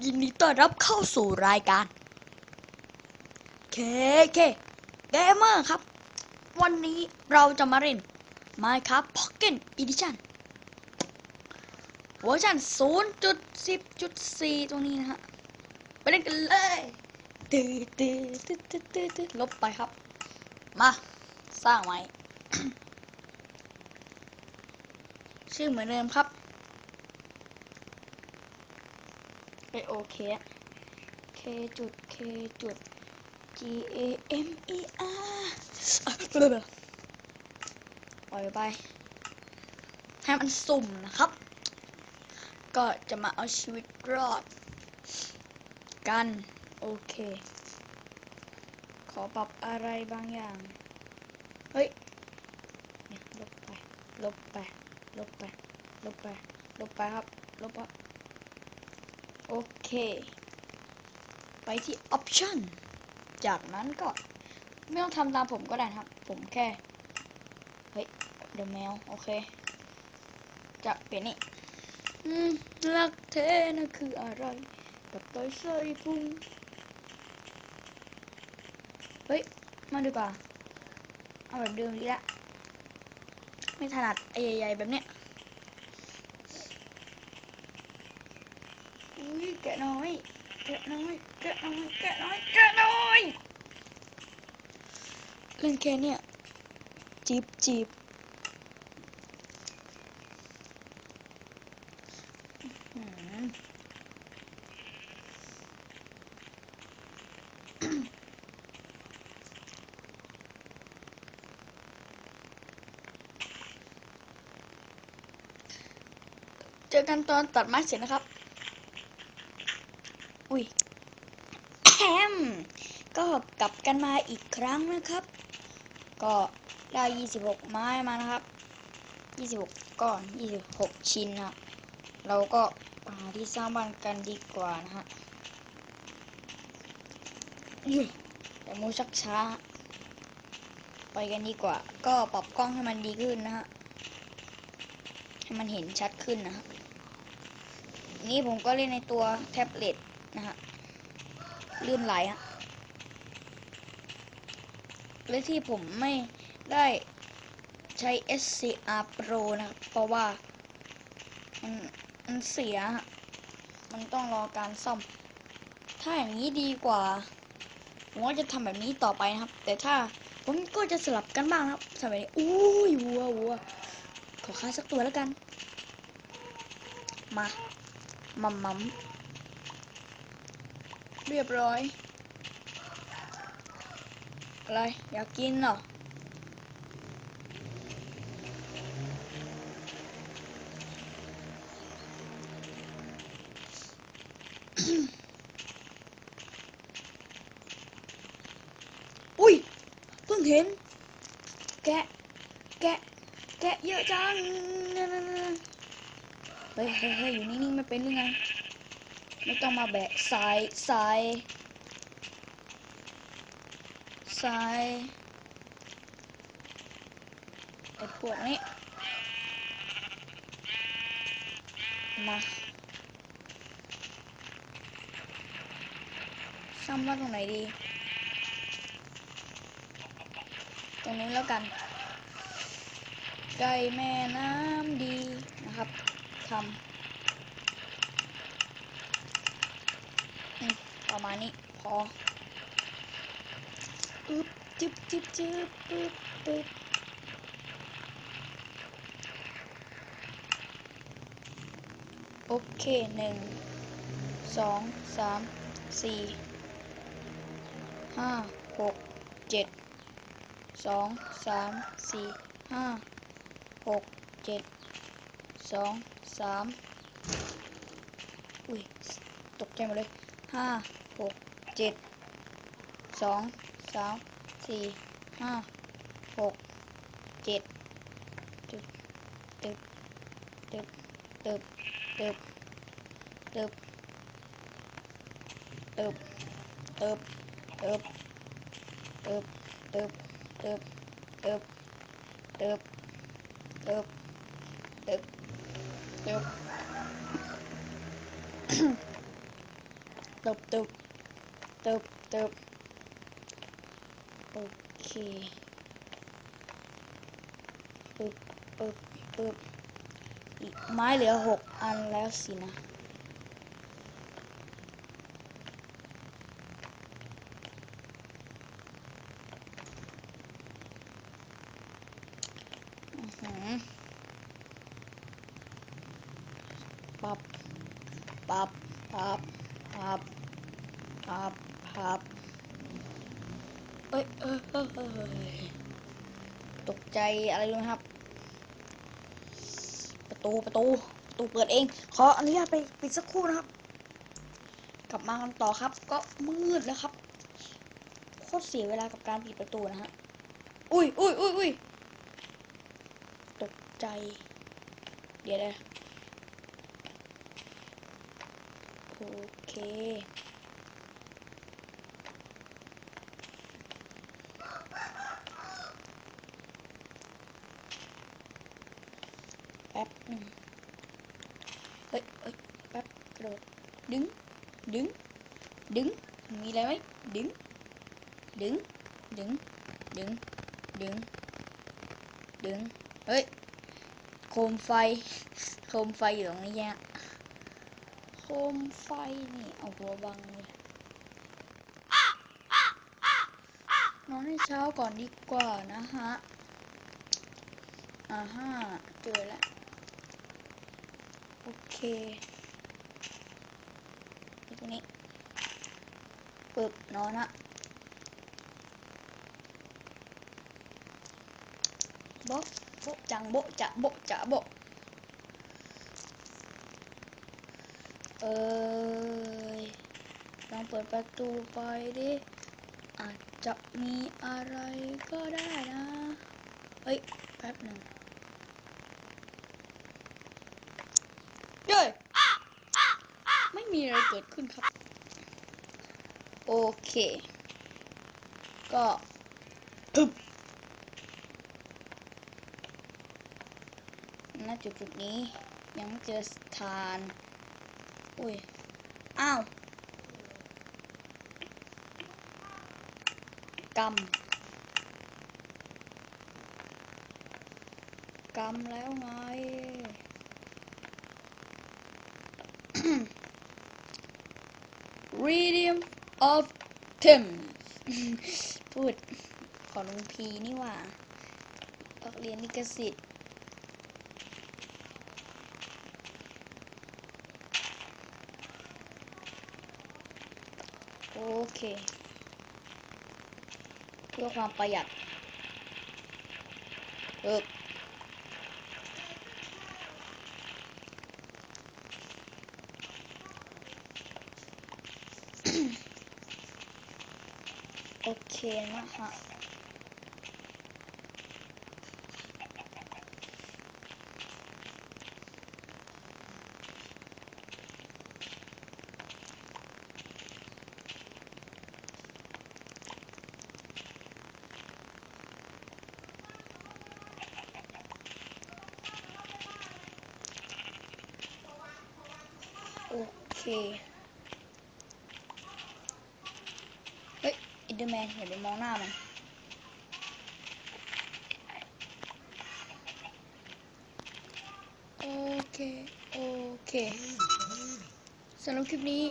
ยินดีต้อนรับเข้าสู่รายการเคเกมเมอร์ครับวันนี้เราจะมาเล่น Minecraft Pocket Edition เวอร์ชัน 0.10.4 ตรงนี้นะฮะไปเล่นกันเลยลบไปครับมาสร้างใหม่ ชื่อเหมือนเดิมครับโอเคK จุด K จุด G A M E R ปล่อยไปให้มันสุ่มนะครับ ก็จะมาเอาชีวิตรอดกันโอเคขอปรับอะไรบางอย่างเฮ้ยเนี่ยลบไปลบไปลบไปลบไปลบไปครับลบไปโอเคไปที่ option จากนั้นก็ไม่ต้องทำตามผมก็ได้ครับผมแค่เฮ้ยเดี๋ยวแมวโอเคจะเปลี่ยนนี่รักเธอน่ะคืออะไรกับต้อยเสยพุงเฮ้ยมาดีกว่าเอาแบบเดิมดีละไม่ถนัดไอ้ใหญ่ๆแบบเนี้ยอุ้ยแกะน้อยแกะน้อยแกะน้อยแกะน้อยแกะน้อยเล่นแค่เนี้ยจีบเจอกันตอนตัดไม้เสร็จนะครับอุ้ยแฮมก็กลับกันมาอีกครั้งนะครับก็ได้26ไม้มานะครับ26ก้อน26ชิ้นนะเราก็หาที่สร้างบ้านกันดีกว่านะฮะแต่มูชักช้าไปกันดีกว่าก็ปรับกล้องให้มันดีขึ้นนะฮะให้มันเห็นชัดขึ้นนะฮะนี่ผมก็เล่นในตัวแท็บเล็ตนะฮะลื่นไหลฮะและที่ผมไม่ได้ใช้ SCR Pro นะครับเพราะว่ามันเสียฮะมันต้องรอการซ่อมถ้าอย่างนี้ดีกว่าผมก็จะทำแบบนี้ต่อไปนะครับแต่ถ้าผมก็จะสลับกันบ้างนะครับทำแบบนี้อุ้ยวัวขอค่าสักตัวแล้วกันมามัมเรียบร้อยอะไรอยากกินเหรออุ้ยเพิ่งเห็นแกะเยอะจังเฮ้ยอยู่นิ่งๆไม่เป็นหรือไงไม่ต้องมาแบกสายไอ้พวกนี้มาซ้ำว่าตรงไหนดีตรงนี้แล้วกันไก่แม่น้ำดีนะครับทำประมาณนี้พอจึ๊บปึ๊บโอเคอุ้ยตกใจหมดเลยตึบตึบตึบตึบตึบตึบตึบตึบตึบตึบตึบตึบตึบตึบตึบตึบตึบ เติบเติบเติบเติบโอเคปึ๊บปึ๊บปึ๊บอีกไม้เหลือ6 อันแล้วสินะปับปับปับปับปับปับเอ้ยตกใจอะไรรู้ไหมครับประตูเปิดเองขออนุญาตไปปิดสักครู่นะครับกลับมากันต่อครับก็มืดแล้วครับโคตรเสียเวลากับการปิดประตูนะฮะอุ้ยตกใจเดี๋ยวเลยโอเคแป๊บหนึ่งเฮ้ยแป๊บกระโดดดึงมีอะไรไหมดึงเฮ้ยโคมไฟอยู่ตรงนี้แยะโคมไฟนี่เอาหัวบังเลยนอนให้เช้าก่อนดีกว่านะฮะเจอแล้วโอเคตรงนี้ปึ๊บนอนฮะโบจังโบจะโบลองเปิดประตูไปดิอาจจะมีอะไรก็ได้นะเฮ้ยแป๊บหนึ่งเฮ้ยไม่มีอะไรเกิดขึ้นครับโอเคก็ปึ๊บณจุดนี้ยังไม่เจอสถานอุ้ยอ้าวกำแล้วไง Rhythm of Time พูดขอลุงพีนี่ว่าเรียนลิขสิทธิ์โอเคเพื่อความประหยัดโอเคนะฮะโอเคเฮ้ยอินเดอร์แมนอย่าไปมองหน้ามันโอเคสำหรับคลิปนี้